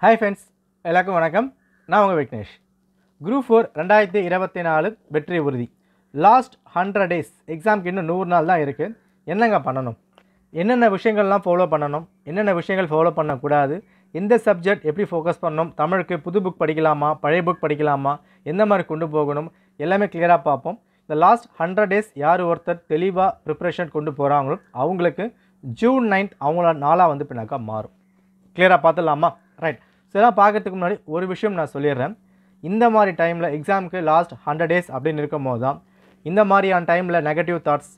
Hi friends, எல்லாருக்கும் வணக்கம். நான் உங்கள் விக்னேஷ். குரூப் 4 2024 வெற்றி உறுதி. லாஸ்ட் 100 டேஸ் எக்ஸாமுக்கு இன்னும் 100 நாள் தான் இருக்குது. என்னங்க பண்ணணும், என்னென்ன விஷயங்கள்லாம் ஃபாலோ பண்ணணும், என்னென்ன விஷயங்கள் ஃபாலோ பண்ணக்கூடாது, எந்த சப்ஜெக்ட் எப்படி ஃபோக்கஸ் பண்ணணும், தமிழுக்கு புது புக் படிக்கலாமா, பழைய புக் படிக்கலாமா, எந்த மாதிரி கொண்டு போகணும், எல்லாமே கிளியராக பார்ப்போம். இந்த லாஸ்ட் 100 டேஸ் யார் ஒருத்தர் தெளிவாக ப்ரிப்ரேஷன் கொண்டு போகிறாங்களோ அவங்களுக்கு ஜூன் 9 அவங்கள நாளாக வந்து பின்னாக்கா மாறும். கிளியராக பார்த்துடலாமா? ரைட். ஸோ இதெல்லாம் பார்க்கறதுக்கு முன்னாடி ஒரு விஷயம் நான் சொல்லிடுறேன். இந்த மாதிரி டைமில் எக்ஸாமுக்கு லாஸ்ட் 100 டேஸ் அப்படின்னு இருக்கும் போது தான் இந்த மாதிரியான டைமில் நெகட்டிவ் தாட்ஸ்,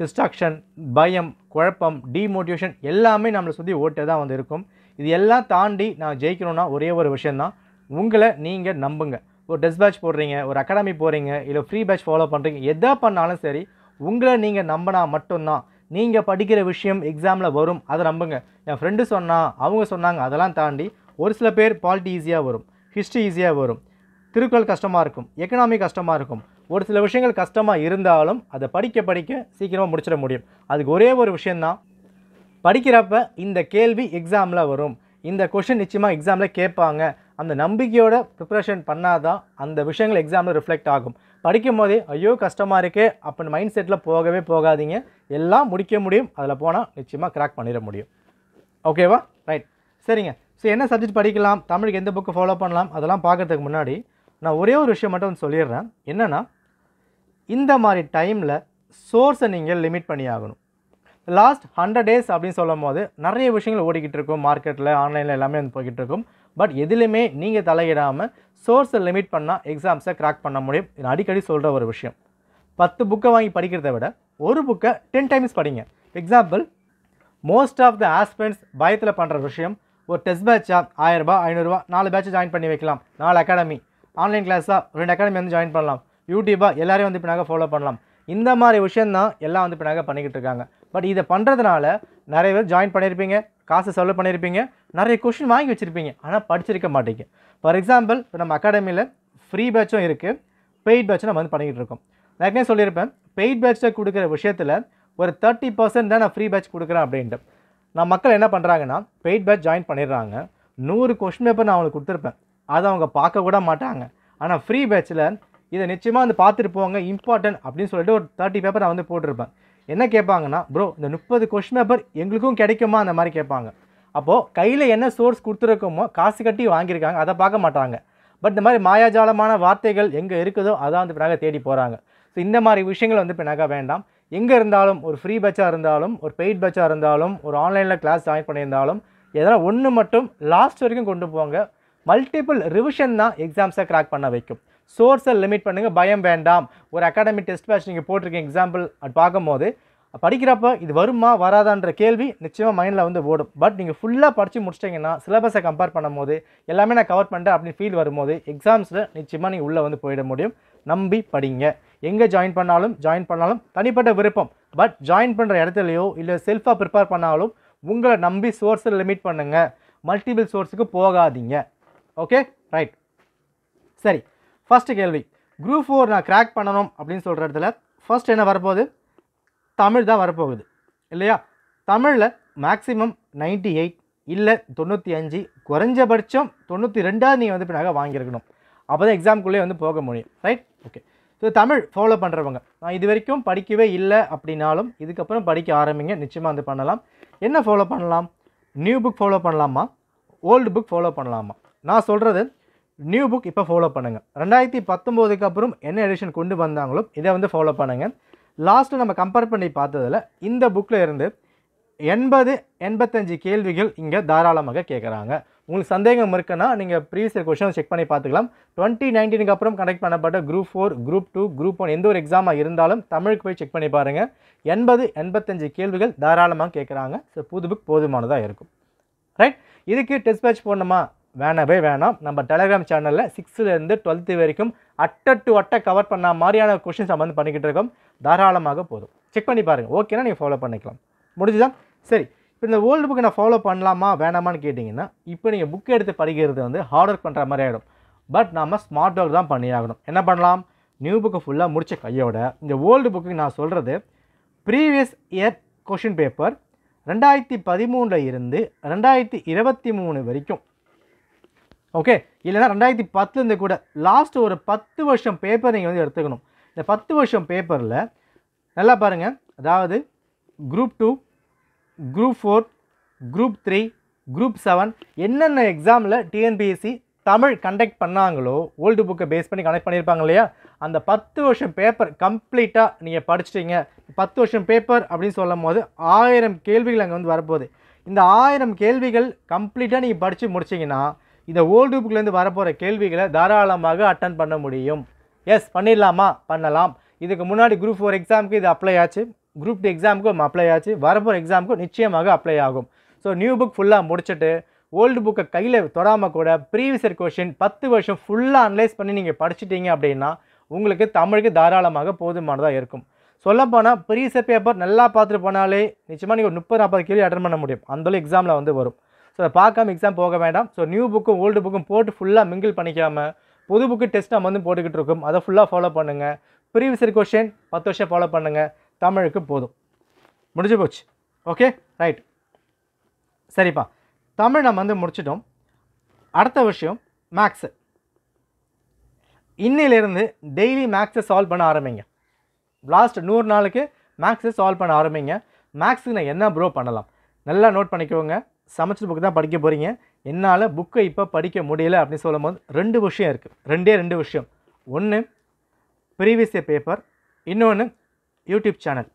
டிஸ்ட்ராக்ஷன், பயம், குழப்பம், டிமோட்டிவேஷன் எல்லாமே நம்மளை சுற்றி ஓட்டே தான் வந்து இருக்கும். இது எல்லாம் தாண்டி நான் ஜெயிக்கணும்னா ஒரே ஒரு விஷயந்தான், உங்களை நீங்கள் நம்புங்க. ஒரு டெஸ்ட் பேட்ச் போடுறீங்க, ஒரு அகாடமி போகிறீங்க, இல்லை ஃப்ரீ பேட்ச் ஃபாலோ பண்ணுறீங்க, எதை பண்ணாலும் சரி உங்களை நீங்கள் நம்பினா மட்டும்தான் நீங்கள் படிக்கிற விஷயம் எக்ஸாமில் வரும். அதை நம்புங்க. என் ஃப்ரெண்டு சொன்னால், அவங்க சொன்னாங்க, அதெல்லாம் தாண்டி ஒரு சில பேர் பாலிட்டி ஈஸியாக வரும், ஹிஸ்ட்ரி ஈஸியாக வரும், திருக்குறள் கஷ்டமாக இருக்கும், எக்கனாமி கஷ்டமாக இருக்கும். ஒரு சில விஷயங்கள் கஷ்டமாக இருந்தாலும் அதை படிக்க படிக்க சீக்கிரமாக முடிச்சிட முடியும். அதுக்கு ஒரே ஒரு விஷயந்தான், படிக்கிறப்ப இந்த கேள்வி எக்ஸாமில் வரும், இந்த கொஷின் நிச்சயமாக எக்ஸாமில் கேட்பாங்க, அந்த நம்பிக்கையோட ப்ரிப்ரேஷன் பண்ணாதான் அந்த விஷயங்கள் எக்ஸாமில் ரிஃப்ளெக்ட் ஆகும். படிக்கும் போதே ஐயோ கஷ்டமாக இருக்கே அப்படின்னு மைண்ட் செட்டில் போகவே போகாதீங்க. எல்லாம் முடிக்க முடியும், அதில் போனால் நிச்சயமாக கிராக் பண்ணிட முடியும். ஓகேவா? ரைட். சரிங்க. ஸோ என்ன சப்ஜெக்ட் படிக்கலாம், தமிழுக்கு எந்த புக்கு ஃபாலோ பண்ணலாம், அதெல்லாம் பார்க்கறதுக்கு முன்னாடி நான் ஒரே ஒரு விஷயம் மட்டும் சொல்லிடுறேன். என்னென்னா, இந்த மாதிரி டைமில் சோர்ஸை நீங்கள் லிமிட் பண்ணி ஆகணும். லாஸ்ட் 100 டேஸ் அப்படின்னு சொல்லும் போது நிறைய விஷயங்கள் ஓடிக்கிட்டு இருக்கும், மார்க்கெட்டில், ஆன்லைனில் எல்லாமே வந்து போய்கிட்டு இருக்கும். பட் எதுலையுமே நீங்கள் தலையிடாமல் சோர்ஸை லிமிட் பண்ணால் எக்ஸாம்ஸை கிராக் பண்ண முடியும். நான் அடிக்கடி சொல்கிற ஒரு விஷயம், 10 புக்கை வாங்கி படிக்கிறத விட ஒரு புக்கை 10 டைம்ஸ் படிங்க. Example, most of the aspirants பயத்தில் பண்ணுற விஷயம், ஒரு டெஸ்ட் பேட்சா 1000 ரூபாய் 500 ரூபா 4 பேட்ச் ஜாயின் பண்ணி வைக்கலாம், 4 அகாடமி, ஆன்லைன் கிளாஸாக 2 அகாடமி வந்து ஜாயின் பண்ணலாம், யூடியூபாக எல்லாரையும் வந்து பின்னாக ஃபாலோ பண்ணலாம். இந்த மாதிரி விஷயந்தான் எல்லாம் வந்து பின்னாக பண்ணிக்கிட்டு இருக்காங்க. பட் இதை பண்ணுறதுனால நிறைய பேர் ஜாயின் பண்ணியிருப்பீங்க, காசு செலவு பண்ணியிருப்பீங்க, நிறைய கொஷின் வாங்கி வச்சுருப்பீங்க, ஆனால் படிச்சிருக்க மாட்டீங்க. ஃபார் எக்ஸாம்பிள், இப்போ நம்ம அகாடமியில் ஃப்ரீ பேட்சும் இருக்குது, பெய்ட் பேட்சும் நம்ம வந்து பண்ணிக்கிட்டு இருக்கோம். நான் ஏற்கனவே சொல்லியிருப்பேன், பெய்ட் பேட்சில் கொடுக்குற விஷயத்தில் ஒரு 30% தான் நான் ஃப்ரீ பேட்ச் கொடுக்குறேன் அப்படின்ட்டு. நான் மக்கள் என்ன பண்ணுறாங்கன்னா, பெய்ட் பேட்ச் ஜாயின் பண்ணிடுறாங்க, 100 கொஷின் பேப்பர் நான் அவங்களுக்கு கொடுத்துருப்பேன், அதை அவங்க பார்க்க கூட மாட்டாங்க. ஆனால் ஃப்ரீ பேட்சில் இதை நிச்சயமாக வந்து பார்த்துட்டு போங்க, இம்பார்ட்டன்ட் அப்படின்னு சொல்லிட்டு ஒரு 30 பேப்பர் நான் வந்து போட்டிருப்பேன். என்ன கேட்பாங்கன்னா, ப்ரோ இந்த 30 கொஷின் பேப்பர் எங்களுக்கும் கிடைக்குமா, அந்த மாதிரி கேட்பாங்க. அப்போது கையில் என்ன சோர்ஸ் கொடுத்துருக்கோமோ காசு கட்டி வாங்கியிருக்காங்க, அதை பார்க்க மாட்டாங்க. பட் இந்த மாதிரி மாயாஜாலமான வார்த்தைகள் எங்கே இருக்குதோ அதான் வந்து பின்னாக தேடி போகிறாங்க. ஸோ இந்த மாதிரி விஷயங்கள் வந்து பின்னாக வேண்டாம். எங்கே இருந்தாலும், ஒரு ஃப்ரீ பேட்சாக இருந்தாலும், ஒரு பெய்ட் பேட்சாக இருந்தாலும், ஒரு ஆன்லைனில் கிளாஸ் ஜாயின் பண்ணியிருந்தாலும், எதனா ஒன்று மட்டும் லாஸ்ட் வரைக்கும் கொண்டு போங்க. மல்டிபிள் ரிவிஷன் தான் எக்ஸாம்ஸை கிராக் பண்ண வைக்கும். சோர்ஸை லிமிட் பண்ணுங்கள், பயம் வேண்டாம். ஒரு அகாடமி டெஸ்ட் பேட்ச் நீங்கள் போட்டிருக்கீங்க எக்ஸாம்பிள், அது பார்க்கும்போது படிக்கிறப்ப இது வருமா வராதான்ற கேள்வி நிச்சயமாக மைண்டில் வந்து ஓடும். பட் நீங்கள் ஃபுல்லாக படித்து முடிச்சிட்டிங்கன்னா சிலபஸை கம்பேர் பண்ணும் போது எல்லாமே நான் கவர் பண்ணிட்டேன் அப்படின்னு ஃபீல் வரும்போது எக்ஸாம்ஸில் நிச்சயமாக நீங்கள் உள்ளே வந்து போயிட முடியும். நம்பி படிங்க. எங்கே ஜாயின் பண்ணாலும் தனிப்பட்ட விருப்பம். பட் ஜாயின் பண்ணுற இடத்துலையோ இல்லை செல்ஃபாக ப்ரிப்பேர் பண்ணாலும் உங்களை நம்பி சோர்ஸை லிமிட் பண்ணுங்கள், மல்டிபிள் சோர்ஸுக்கு போகாதீங்க. Okay, right. சரி, ஃபஸ்ட்டு கேள்வி, குரூப் 4 நான் கிராக் பண்ணணும் அப்படின்னு சொல்கிற இடத்துல ஃபஸ்ட் என்ன வரப்போகுது, தமிழ் தான் வரப்போகுது இல்லையா? தமிழில் மேக்ஸிமம் 98 இல்லை 95, குறைஞ்சபட்சம் 92 நீங்கள் வந்து பின்னாக வாங்கியிருக்கணும். அப்போ தான் எக்ஸாமுக்குள்ளே வந்து போக முடியும். Right, okay. So Tamil follow பண்ணுறவங்க, நான் இது வரைக்கும் படிக்கவே இல்லை அப்படின்னாலும் இதுக்கப்புறம் படிக்க ஆரம்பிங்க, நிச்சயமாக வந்து பண்ணலாம். என்ன ஃபாலோ பண்ணலாம்? நியூ புக் ஃபாலோ பண்ணலாமா, ஓல்டு புக் ஃபாலோ பண்ணலாமா? நான் சொல்கிறது, நியூ புக் இப்போ ஃபாலோ பண்ணுங்கள். 2019க்கு அப்புறம் என்ன எடிஷன் கொண்டு வந்தாங்களோ இதை வந்து ஃபாலோ பண்ணுங்கள். லாஸ்ட்டு நம்ம கம்பேர் பண்ணி பார்த்ததில் இந்த புக்கில் இருந்து 80-85 கேள்விகள் இங்கே தாராளமாக கேட்குறாங்க. உங்களுக்கு சந்தேகம் இருக்குன்னா நீங்கள் ப்ரீவியஸ் இயர் கொஷின் செக் பண்ணி பார்த்துக்கலாம். 2019க்கு அப்புறம் கண்டக்ட் பண்ணப்பட்ட குரூப் 4, குரூப் 2, குரூப் 1 எந்த ஒரு எக்ஸாமாக இருந்தாலும் தமிழுக்கு போய் செக் பண்ணி பாருங்கள். 80-85 கேள்விகள் தாராளமாக கேட்குறாங்க. ஸோ புது புக் போதுமானதாக இருக்கும். ரைட். இதுக்கு டெஸ்ட் பேட்ச் போடணுமா? வேணவே வேணாம். நம்ம டெலிகிராம் சேனலில் 6லேருந்து 12th வரைக்கும் அட்டை கவர் பண்ண மாதிரியான கொஷின்ஸ் நம்ம வந்து பண்ணிக்கிட்டு இருக்கோம். தாராளமாக போதும், செக் பண்ணி பாருங்கள். ஓகேனா நீங்கள் ஃபாலோ பண்ணிக்கலாம். முடிஞ்சுதான்? சரி, இப்போ இந்த ஓல்டு புக்கை நான் ஃபாலோ பண்ணலாமா வேணாமான்னு கேட்டிங்கன்னா, இப்போ நீங்கள் புக் எடுத்து படிக்கிறது வந்து ஹார்ட் ஒர்க் பண்ணுற மாதிரி ஆகிடும். பட் நம்ம ஸ்மார்ட் ஒர்க் தான் பண்ணி ஆகணும். என்ன பண்ணலாம்? நியூ புக்கை ஃபுல்லாக முடித்த கையோட இந்த ஓல்டு புக்கு நான் சொல்கிறது ப்ரீவியஸ் இயர் கொஷின் பேப்பர் 2013 இருந்து 2023 வரைக்கும் ஓகே, இல்லைனா 2010 கூட லாஸ்ட் ஒரு 10 வருஷம் பேப்பர் நீங்கள் வந்து எடுத்துக்கணும். இந்த 10 வருஷம் பேப்பரில் நல்லா பாருங்கள், அதாவது குரூப் 2, குரூப் 4, குரூப் 3, குரூப் 7 என்னென்ன எக்ஸாமில் டிஎன்பிஎஸ்சி தமிழ் கண்டக்ட் பண்ணாங்களோ ஓல்டு புக்கை பேஸ் பண்ணி கனெக்ட் பண்ணியிருப்பாங்க இல்லையா, அந்த 10 வருஷம் பேப்பர் கம்ப்ளீட்டாக நீங்கள் படிச்சிட்டிங்க. 10 வருஷம் பேப்பர் அப்படின்னு சொல்லும் போது 1000 கேள்விகள் அங்கே வந்து வரப்போகுது. இந்த 1000 கேள்விகள் கம்ப்ளீட்டாக நீங்கள் படித்து முடிச்சிங்கன்னா இந்த ஓல்டு புக்லேருந்து வரப்போகிற கேள்விகளை தாராளமாக அட்டன் பண்ண முடியும். எஸ், பண்ணிடலாமா? பண்ணலாம். இதுக்கு முன்னாடி குரூப் 4 எக்ஸாமுக்கு இது அப்ளை ஆச்சு, குரூப் 2 எக்ஸாமுக்கும் அப்ளை ஆச்சு, வரப்போகிற எக்ஸாமுக்கும் நிச்சயமாக அப்ளை ஆகும். ஸோ நியூ புக் ஃபுல்லாக முடிச்சுட்டு ஓல்டு புக்கை கையில் தொடாமல் கூட ப்ரீவியஸ் இயர் கொஷின் 10 வருஷம் ஃபுல்லாக அனலைஸ் பண்ணி நீங்கள் படிச்சிட்டிங்க அப்படின்னா உங்களுக்கு தமிழுக்கு தாராளமாக போதுமானதாக இருக்கும். சொல்லப்போனால் ப்ரீவியஸ் இயர் பேப்பர் நல்லா பார்த்துட்டு போனாலே நிச்சயமாக நீங்கள் ஒரு 30-40 கேள்வி அட்டன் பண்ண முடியும். அந்தளவு எக்ஸாமில் வந்து வரும். ஸோ அதை பார்க்காம எக்ஸாம் போக வேண்டாம். ஸோ நியூ புக்கும் ஓல்டு புக்கும் போட்டு ஃபுல்லாக மிங்கிள் பண்ணிக்காமல் புது புக்கு டெஸ்ட் நம்ம வந்து போட்டுக்கிட்டு இருக்கோம், அதை ஃபுல்லாக ஃபாலோ பண்ணுங்கள். ப்ரீவியஸ் இயர் கொஷின் 10 வருஷம் ஃபாலோ பண்ணுங்கள், தமிழுக்கு போதும். முடிஞ்சு போச்சு. Okay, right. சரிப்பா, தமிழ் நம்ம வந்து முடிச்சிட்டோம். அடுத்த விஷயம் மேக்ஸு. இன்னிலிருந்து டெய்லி மேக்ஸை சால்வ் பண்ண ஆரம்பிங்க. லாஸ்ட் 100 நாளுக்கு மேக்ஸை சால்வ் பண்ண ஆரம்பிங்க. மேக்ஸுக்கு நான் என்ன ப்ரோ பண்ணலாம்? நல்லா நோட் பண்ணிக்கோங்க. சமைச்ச புக்கு தான் படிக்க போகிறீங்க. என்னால் புக்கை இப்போ படிக்க முடியல அப்படின்னு சொல்லும் போது 2 விஷயம் இருக்குது. 2 விஷயம். ஒன்று ப்ரீவியஸ் இயர் பேப்பர், இன்னொன்று YouTube channel.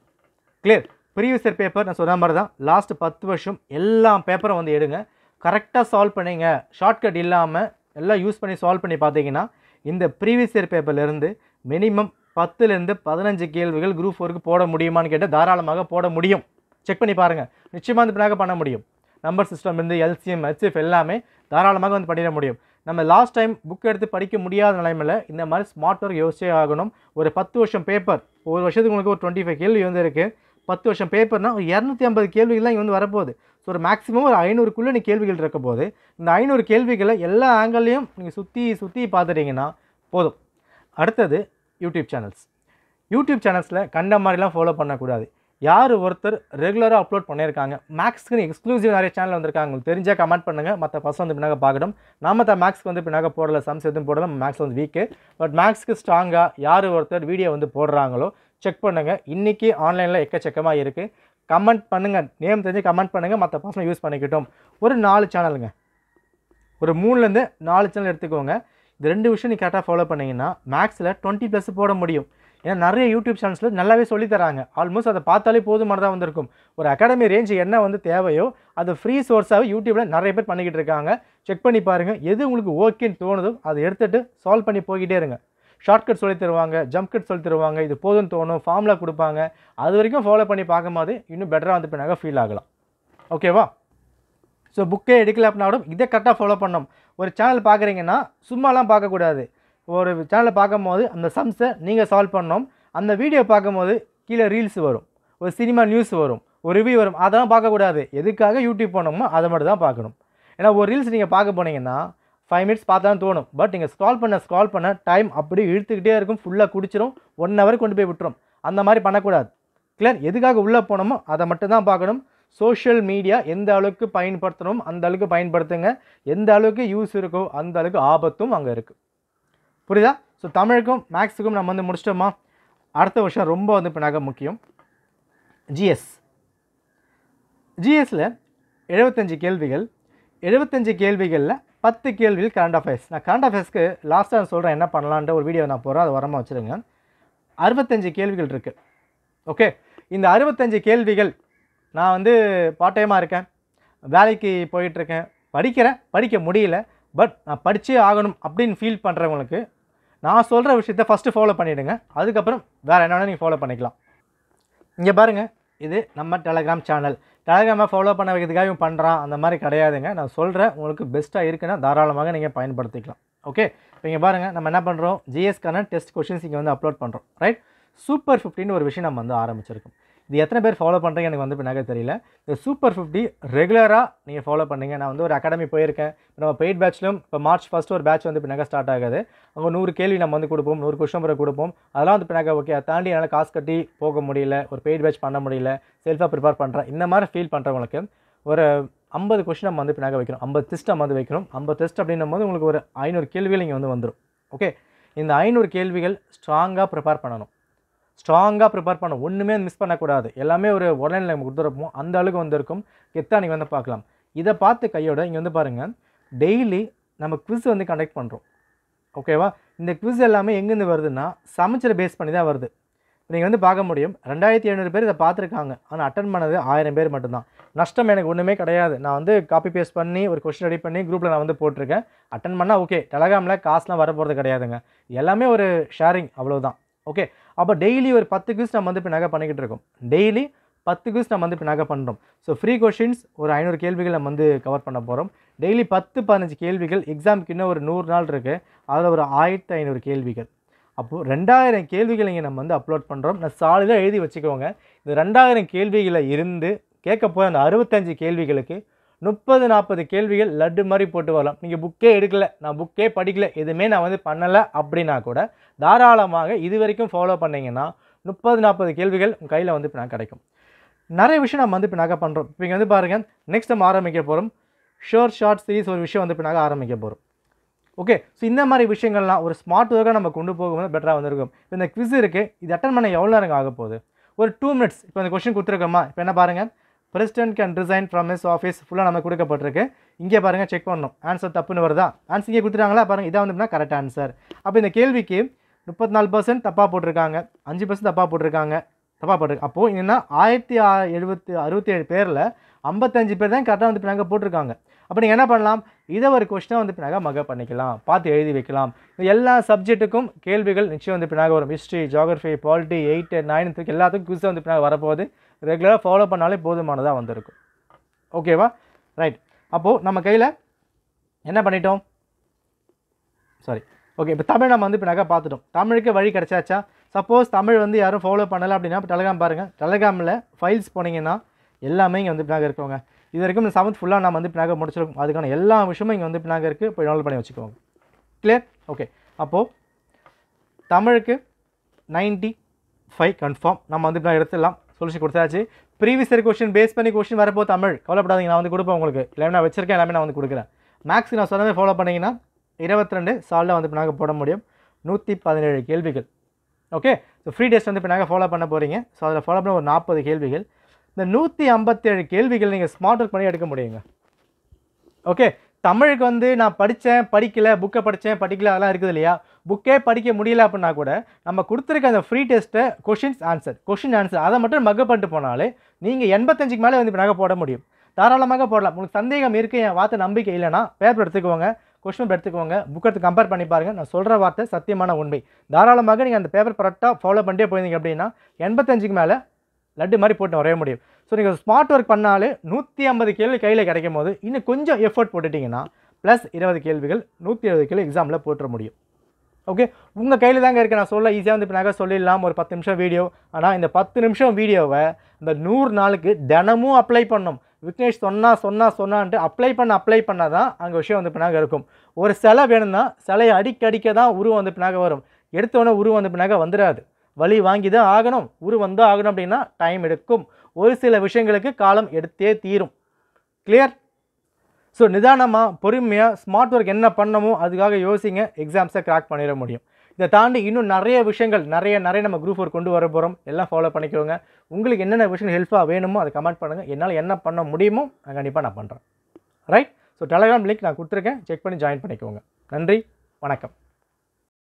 Clear? Previous year paper நான் சொன்ன மாதிரி தான் லாஸ்ட் 10 வருஷம் எல்லா பேப்பரும் வந்து எடுங்க, கரெக்டாக சால்வ் பண்ணிங்க. ஷார்ட்கட் இல்லாமல் எல்லாம் யூஸ் பண்ணி சால்வ் பண்ணி பார்த்தீங்கன்னா இந்த ப்ரீவியஸ் இயர் பேப்பர்லேருந்து மினிமம் 10லேருந்து 15 கேள்விகள் குரூப் 4க்கு போட முடியுமான்னு கேட்டால் தாராளமாக போட முடியும். செக் பண்ணி பாருங்கள், நிச்சயமாக வந்து பின்னாக பண்ண முடியும். நம்பர் சிஸ்டம் இருந்து எல்சிஎம் ஹெச்எஃப் எல்லாமே தாராளமாக வந்து பண்ணிட முடியும். நம்ம லாஸ்ட் டைம் புக் எடுத்து படிக்க முடியாத நிலைமையில் இந்த மாதிரி ஸ்மார்ட் ஒர்க் யோசிச்சே ஆகணும். ஒரு 10 வருஷம் பேப்பர், ஒரு வருஷத்துக்கு உங்களுக்கு ஒரு 25 கேள்வி வந்து இருக்குது. 10 வருஷம் பேப்பர்னால் ஒரு 250 கேள்விகள்லாம் இங்கே வந்து வரப்போகுது. ஸோ ஒரு மேக்ஸிமம் ஒரு 500க்குள்ளே நீ கேள்விகள் இருக்க போது இந்த 500 கேள்விகளை எல்லா ஆங்கிள்லையும் நீங்கள் சுற்றி பார்த்துட்டிங்கன்னா போதும். அடுத்தது யூடியூப் சேனல்ஸ். யூடியூப் சேனல்ஸில் கண்ட மாதிரிலாம் ஃபாலோ பண்ணக்கூடாது. யார் ஒருத்தர் ரெகுலராக அப்லோட் பண்ணியிருக்காங்க, மேக்ஸ்க்கு எக்ஸ்க்ளூசிவ் நிறைய சேனல் வந்திருக்காங்க, உங்களுக்கு தெரிஞ்சால் கமெண்ட் பண்ணுங்கள். மற்ற பசங்க வந்து பின்னாக பார்க்கணும். நாம தான் மேக்ஸ்க்கு வந்து பின்னாக போடலை, சம்ஸ் எதுவும் போடலாம், மேக்ஸ் வந்து வீக்கு. பட் மேக்ஸ்க்கு ஸ்ட்ராங்காக யார் ஒருத்தர் வீடியோ வந்து போடுறாங்களோ செக் பண்ணுங்கள். இன்றைக்கி ஆன்லைனில் எக்கச்சக்கமாக இருக்குது. கமெண்ட் பண்ணுங்கள், நேம் தெரிஞ்சு கமெண்ட் பண்ணுங்கள், மற்ற பசங்க யூஸ் பண்ணிக்கிட்டோம். ஒரு 4 சேனலுங்க, ஒரு 3லேருந்து 4 சேனல் எடுத்துக்கோங்க. இந்த 2 விஷயம் நீ கரெக்டாக ஃபாலோ பண்ணிங்கன்னா மேக்ஸில் 20+ போட முடியும். ஏன்னா நிறைய யூடியூப் சேனல்ஸில் நல்லாவே சொல்லித்தராங்க. ஆல்மோஸ்ட் அதை பார்த்தாலே போதுமானதாக வந்திருக்கும். ஒரு அகாடமி ரேஞ்சு என்ன வந்து தேவையோ அது ஃப்ரீ சோர்ஸாகவே யூடியூப்பில் நிறைய பேர் பண்ணிக்கிட்டு இருக்காங்க. செக் பண்ணி பாருங்கள், எது உங்களுக்கு ஓகேன்னு தோணுதோ அதை எடுத்துகிட்டு சால்வ் பண்ணி போய்கிட்டே இருங்க. ஷார்ட்கட் சொல்லி தருவாங்க, ஜம்ப் கட் சொல்லி தருவாங்க, இது போதும்னு தோணும், ஃபார்முலா கொடுப்பாங்க. அது வரைக்கும் ஃபாலோ பண்ணி பார்க்கும்போது இன்னும் பெட்டராக வந்து பின்னாக ஃபீல் ஆகலாம். ஓகேவா? ஸோ புக்கே எடுக்கல அப்படின்னாலும் இதை கரெக்டாக ஃபாலோ பண்ணணும். ஒரு சேனல் பார்க்குறீங்கன்னா சும்மாலாம் பார்க்கக்கூடாது. ஒரு சேனலை பார்க்கும்போது அந்த சம்ஸை நீங்கள் சால்வ் பண்ணணும். அந்த வீடியோ பார்க்கும்போது கீழே ரீல்ஸ் வரும், ஒரு சினிமா நியூஸ் வரும், ஒரு ரிவ்யூ வரும், அதெல்லாம் பார்க்கக்கூடாது. எதுக்காக யூடியூப் பண்ணணுமோ அதை மட்டும் தான் பார்க்கணும். ஏன்னா ஒரு ரீல்ஸ் நீங்கள் பார்க்க போனீங்கன்னா 5 மினிட்ஸ் பார்த்தாலும் தோணும். பட் நீங்கள் ஸ்க்ரால் பண்ண டைம் அப்படியே இழுத்துக்கிட்டே இருக்கும், ஃபுல்லாக குடிச்சிடும், 1 ஹவர் கொண்டு போய் விட்டுரும். அந்த மாதிரி பண்ணக்கூடாது. கிளியர்? எதுக்காக உள்ளே போனோமோ அதை மட்டும் தான் பார்க்கணும். சோஷியல் மீடியா எந்த அளவுக்கு பயன்படுத்தணும் அந்த அளவுக்கு பயன்படுத்துங்க. எந்த அளவுக்கு யூஸ் இருக்கோ அந்த அளவுக்கு ஆபத்தும் அங்கே இருக்குது. புரியுதா? ஸோ தமிழுக்கும் மேக்ஸுக்கும் நம்ம வந்து முடிச்சிட்டோமா? அடுத்த வருஷம் ரொம்ப வந்து பின்னாக முக்கியம் ஜிஎஸ். ஜிஎஸ்ஸில் 75 கேள்விகள். 75 கேள்விகளில் 10 கேள்விகள் கரண்ட் அஃபேர்ஸ். நான் கரண்ட் அஃபேர்ஸ்க்கு லாஸ்ட்டாக நான் சொல்கிறேன் என்ன பண்ணலான்ட்டு ஒரு வீடியோ நான் போகிறேன், அதை வரமாக வச்சுருங்க. 65 கேள்விகள் இருக்குது. ஓகே, இந்த 65 கேள்விகள் நான் வந்து பார்ட் டைமாக இருக்கேன், வேலைக்கு போயிட்டுருக்கேன், படிக்க முடியல, பட் நான் படித்தே ஆகணும் அப்படின்னு ஃபீல் பண்ணுறவங்களுக்கு நான் சொல்கிற விஷயத்த ஃபஸ்ட்டு ஃபாலோ பண்ணிவிடுங்க. அதுக்கப்புறம் வேறு என்ன வேணால் நீங்கள் ஃபாலோ பண்ணிக்கலாம். இங்கே பாருங்கள், இது நம்ம டெலகிராம் சேனல். டெலகிராமை ஃபாலோ பண்ண வைக்கிறதுக்காக இவன் பண்ணுறான் அந்த மாதிரி கிடையாதுங்க. நான் சொல்கிறேன், உங்களுக்கு பெஸ்ட்டாக இருக்குன்னா தாராளமாக நீங்கள் பயன்படுத்திக்கலாம். ஓகே, இப்போ இங்கே பாருங்கள், நம்ம என்ன பண்ணுறோம், ஜிஎஸ்க்கான டெஸ்ட் கொஷின்ஸ் இங்கே வந்து அப்லோட் பண்ணுறோம். ரைட்? சூப்பர் 50ன்னு ஒரு விஷயம் நம்ம வந்து ஆரம்பிச்சிருக்கோம். இது எத்தனை பேர் ஃபாலோ பண்ணுறீங்க எனக்கு வந்து பின்னாக தெரியல. இந்த சூப்பர் 50 ரெகுலராக நீங்கள் ஃபாலோ பண்ணுங்க. நான் வந்து ஒரு அகாடமி போயிருக்கேன். நம்ம பெய்ட் பேட்ச்லும் இப்போ மார்ச் 1 ஒரு பேட்ச் வந்து பின்னாக ஸ்டார்ட் ஆகுது. அங்கே 100 கேள்வி நம்ம வந்து கொடுப்போம், 100 கொஸ்டின் பேப்பர் கொடுப்போம். அதெல்லாம் வந்து பின்னாக ஓகே, அதை தாண்டி என்னால் காசு கட்டி போக முடியல, ஒரு பெய்ட் பேட்ச் பண்ண முடியல, செல்ஃபாக ப்ரிப்பேர் பண்ணுறேன், இந்த மாதிரி ஃபீல் பண்ணுறவங்களுக்கு ஒரு 50 கொஸ்டின் நம்ம வந்து பின்னாக வைக்கணும். 50 டெஸ்ட் நம்ம வந்து வைக்கணும். 50 டெஸ்ட் அப்படின்னும் போது உங்களுக்கு ஒரு 500 கேள்விகள் இங்கே வந்து வந்துடும். ஓகே, இந்த 500 கேள்விகள் ஸ்ட்ராங்காக ப்ரிப்பேர் பண்ணணும். ஸ்ட்ராங்காக ப்ரிப்பேர் பண்ணணும். ஒன்றுமே மிஸ் பண்ணக்கூடாது. எல்லாமே ஒரு ஆன்லைனில் நம்ம கொடுத்துருப்போம். அந்த அளவுக்கு வந்திருக்கும். கெத்தாக நீங்கள் வந்து பார்க்கலாம். இதை பார்த்து கையோட இங்கே வந்து பாருங்கள், டெய்லி நம்ம குவிஸ் வந்து கண்டக்ட் பண்ணுறோம். ஓகேவா? இந்த குவிஸ் எல்லாமே எங்கேருந்து வருதுன்னா சமைச்சரை பேஸ் பண்ணி தான் வருது. நீங்கள் வந்து பார்க்க முடியும் 2700 பேர் இதை பார்த்துருக்காங்க. ஆனால் அட்டன் பண்ணது 1000 பேர் மட்டும்தான். நஷ்டம் எனக்கு ஒன்றுமே கிடையாது. நான் வந்து காப்பி பேஸ்ட் பண்ணி ஒரு கொஸ்டின் ரெடி பண்ணி குரூப்பில் நான் வந்து போட்டிருக்கேன். அட்டன் பண்ணால் ஓகே. டெலகிராமில் காசுலாம் வர போகிறது கிடையாதுங்க. எல்லாமே ஒரு ஷேரிங் அவ்வளோதான். ஓகே, அப்போ டெய்லி ஒரு 10 குவிஸ் நம்ம வந்து பின்னாக பண்ணிக்கிட்டு இருக்கோம். டெய்லி 10 குவிஸ் நம்ம வந்து பின்னாக பண்ணுறோம். ஸோ ஃப்ரீ கொஷின்ஸ் ஒரு 500 கேள்விகள் நம்ம வந்து கவர் பண்ண போகிறோம். டெய்லி 10-15 கேள்விகள். எக்ஸாமுக்கு இன்னும் ஒரு 100 நாள் இருக்குது. அதில் ஒரு 1500 கேள்விகள். அப்போது 2000 கேள்விகள் இங்கே நம்ம வந்து அப்லோட் பண்ணுறோம். நான் சாலிடாக எழுதி வச்சுக்கோங்க. இந்த 2000 கேள்விகளை இருந்து கேட்க போகிற அந்த 65 கேள்விகளுக்கு 30-40 கேள்விகள் லட்டு மாதிரி போட்டு வரலாம். நீங்கள் புக்கே எடுக்கலை, நான் புக்கே படிக்கலை, எதுவுமே நான் வந்து பண்ணலை அப்படின்னா கூட தாராளமாக இது வரைக்கும் ஃபாலோ பண்ணிங்கன்னா 30-40 கேள்விகள் உங்கள் கையில் வந்து இப்போ நான் கிடைக்கும். நிறைய விஷயம் நம்ம வந்து இப்போ நாங்கள் பண்ணுறோம். இப்போ இங்கே வந்து பாருங்கள், நெக்ஸ்ட் நம்ம ஆரம்பிக்க போகிறோம். ஷார்ட் சீரிஸ் ஒரு விஷயம் வந்து இப்போ நாங்கள் ஆரம்பிக்க போகிறோம். ஓகே, ஸோ இந்த மாதிரி விஷயங்கள்லாம் ஒரு ஸ்மார்ட் ஒர்க்காக நம்ம கொண்டு போகும்போது பெட்டராக வந்துருக்கும். இப்போ இந்த குவிஸ் இருக்குது, இது அட்டன் பண்ண எவ்வளோ நேரம் ஆக போகுது? ஒரு 2 மினிட்ஸ். இப்போ இந்த கொஸ்டின் கொடுத்துருக்கோமா? இப்போ என்ன பாருங்கள், president can resign from his office ஃபுல்லாக நம்ம கொடுக்கப்பட்டிருக்கு. இங்கே பாருங்கள், செக் பண்ணணும். ஆன்சர் தப்புன்னு வருதா? ஆன்சர் இங்கே கொடுத்துட்டாங்களா? பாருங்கள், இதான் வந்து கரெக்ட் ஆன்சர். அப்போ இந்த கேள்விக்கு 34% தப்பாக போட்டிருக்காங்க, 5% தப்பாக போட்டிருக்காங்க. அப்போது என்னென்னா 1067 பேரில் 55 பேர் தான் கரெக்டாக வந்து பின்னாங்க போட்டிருக்காங்க. அப்போ நீங்கள் என்ன பண்ணலாம், இதை ஒரு கொஸ்டினாக வந்து பின்னாக மகப் பண்ணிக்கலாம், பார்த்து எழுதி வைக்கலாம். எல்லா சப்ஜெக்ட்டுக்கும் கேள்விகள் நிச்சயம் வந்து பின்னாக வரும். ஹிஸ்ட்ரி, ஜியாகிரஃபி, பாலிட்டி, 8, 9 எல்லாத்துக்கும் குவிஸ் வந்து பின்னாக வரப்போகுது. ரெகுலராக ஃபாலோ பண்ணாலே போதுமானதாக வந்திருக்கும். ஓகேவா? ரைட். அப்போது நம்ம கையில் என்ன பண்ணிட்டோம்? ஓகே, இப்போ தமிழ் நம்ம வந்து பின்னாக பார்த்துட்டோம். தமிழுக்கு வழி கிடச்சாச்சா? சப்போஸ் தமிழ் வந்து யாரும் ஃபாலோ பண்ணலை அப்படின்னா இப்போ டெலகிராம் பாருங்கள். டெலகிராமில் ஃபைல்ஸ் போனீங்கன்னா எல்லாமே இங்கே வந்து பின்னாக இருக்கோங்க. இது வரைக்கும் இந்த 7th ஃபுல்லாக நம்ம வந்து பின்னாக முடிச்சிருக்கோம். அதுக்கான எல்லா விஷயமும் இங்கே வந்து பின்னாக இருக்குது. போய் டவுன்லோட் பண்ணி வச்சுக்கோங்க. கிளியர்? ஓகே, அப்போது தமிழுக்கு 95 கன்ஃபார்ம் நம்ம வந்து பின்னாக எடுத்துடலாம். சொல்லிச்சு கொடுத்தாச்சு. ப்ரீவியஸ் இயர் கொஸ்டின் பேஸ் பண்ணி கொஸ்டின் வரப்போ தமிழ் கவலைப்படாதீங்க, நான் வந்து கொடுப்பேன் உங்களுக்கு. எல்லாமே நான் வச்சிருக்கேன், எல்லாமே நான் வந்து கொடுக்குறேன். மேக்ஸ் நான் சொன்னதே ஃபாலோ பண்ணிங்கன்னா 22 சாலில் வந்து பின்னாக போட முடியும். 117 கேள்விகள். ஓகே, ஸோ ஃப்ரீ டெஸ்ட் வந்து பின்னாக ஃபாலோ பண்ண போகிறீங்க. ஸோ அதில் ஃபாலோ பண்ண ஒரு 40 கேள்விகள். இந்த 157 கேள்விகள் நீங்கள் ஸ்மார்ட் ஒர்க் பண்ணி எடுக்க முடியுங்க. ஓகே, தமிழுக்கு வந்து நான் படித்தேன் படிக்கலை, புக்கை படித்தேன் படிக்கல, அதெல்லாம் இருக்குது இல்லையா? புக்கே படிக்க முடியல அப்படின்னா கூட நம்ம கொடுத்துருக்க அந்த ஃப்ரீ டெஸ்ட்டை கொஷின் ஆன்சர் அதை மட்டும் மக்கப் பண்ணிட்டு போனாலே நீங்கள் 85க்கு மேலே வந்து பின்னாக போட முடியும். தாராளமாக போடலாம். உங்களுக்கு சந்தேகம் இருக்குது, என் வார்த்தை நம்பிக்கை இல்லைன்னா பேப்பர் எடுத்துக்கோங்க, கொஸ்டின் பேப்பர் எடுத்துக்கோங்க, புக் எடுத்து கம்பேர் பண்ணி பாருங்கள். நான் சொல்கிற வார்த்தை சத்தியமான உண்மை. தாராளமாக நீங்கள் அந்த பேப்பர் கரெக்டாக ஃபாலோ பண்ணிட்டே போயிருந்தீங்க அப்படின்னா 85க்கு மேலே லட்டு மாதிரி போட்டு வரைய முடியும். ஸோ நீங்கள் ஸ்மார்ட் ஒர்க் பண்ணாலே 150 கேள்வி கையில் கிடைக்கும் போது இன்னும் கொஞ்சம் எஃபர்ட் போட்டுட்டிங்கன்னா ப்ளஸ் 20 கேள்விகள் 170 கேள்வி எக்ஸாமில் போட்டுற முடியும். ஓகே, உங்கள் கையில் தாங்க இருக்குது. நான் சொல்ல ஈஸியாக வந்து இப்போ நாங்கள் சொல்லிடலாம் ஒரு 10 நிமிஷம் வீடியோ. ஆனால் இந்த 10 நிமிஷம் வீடியோவை இந்த 100 நாளுக்கு தினமும் அப்ளை பண்ணணும். விக்னேஷ் சொன்னான்ட்டு அப்ளை பண்ணால் தான் அங்கே விஷயம் வந்து பின்னாக இருக்கும். ஒரு சிலை வேணும்னா சிலையை அடிக்க தான் உருவம் வந்து பின்னாக வரும். எடுத்தோடனே உருவம் வந்து பின்னாக வந்துடாது. வழி வாங்கி தான் ஆகணும். உருவம் தான் ஆகணும் அப்படின்னா டைம் எடுக்கும். ஒரு சில விஷயங்களுக்கு காலம் எடுத்தே தீரும். கிளியர்? ஸோ நிதானமாக பொறுமையாக ஸ்மார்ட் ஒர்க் என்ன பண்ணமோ அதுக்காக யோசிங்க. எக்ஸாம்ஸை கிராக் பண்ணிட முடியும். இதை தாண்டி இன்னும் நிறைய விஷயங்கள் நிறைய நம்ம குரூப் ஒர்க் கொண்டு வர போகிறோம். எல்லாம் ஃபாலோ பண்ணிக்கோங்க. உங்களுக்கு என்னென்ன விஷயங்கள் ஹெல்ப்பாக வேணுமோ அதை கமெண்ட் பண்ணுங்கள். என்னால் என்ன பண்ண முடியுமோ கண்டிப்பாக நான் பண்ணுறேன். ரைட்? ஸோ டெலகிராம் லிங்க் நான் கொடுத்துருக்கேன், செக் பண்ணி ஜாயின் பண்ணிக்கோங்க. நன்றி, வணக்கம்.